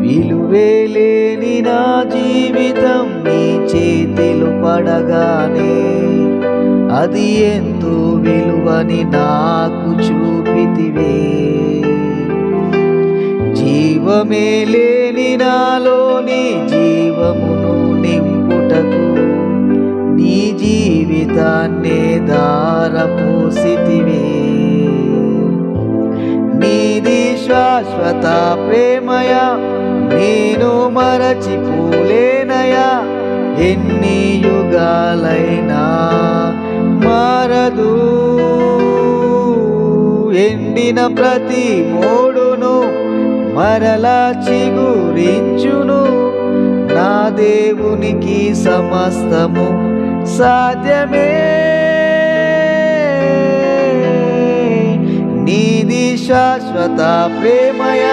విలువేలేని నా జీవితం నీ చేతిలో పడగానే అది ఎంతో విలువని నాకు చూపితివే. జీవమే లేని నాలోని జీవమును నింపుటకు నీ జీవితాన్నే ధారపోసితివే. నీది శాశ్వత ప్రేమయ నేను మరచిపోలేనయా. ఎన్ని యుగాలైనా మారదు. ఎండిన ప్రతి మోడును మరలా చిగురించును. నా దేవునికి సమస్తము సాధ్యమే. నీది శాశ్వత ప్రేమయ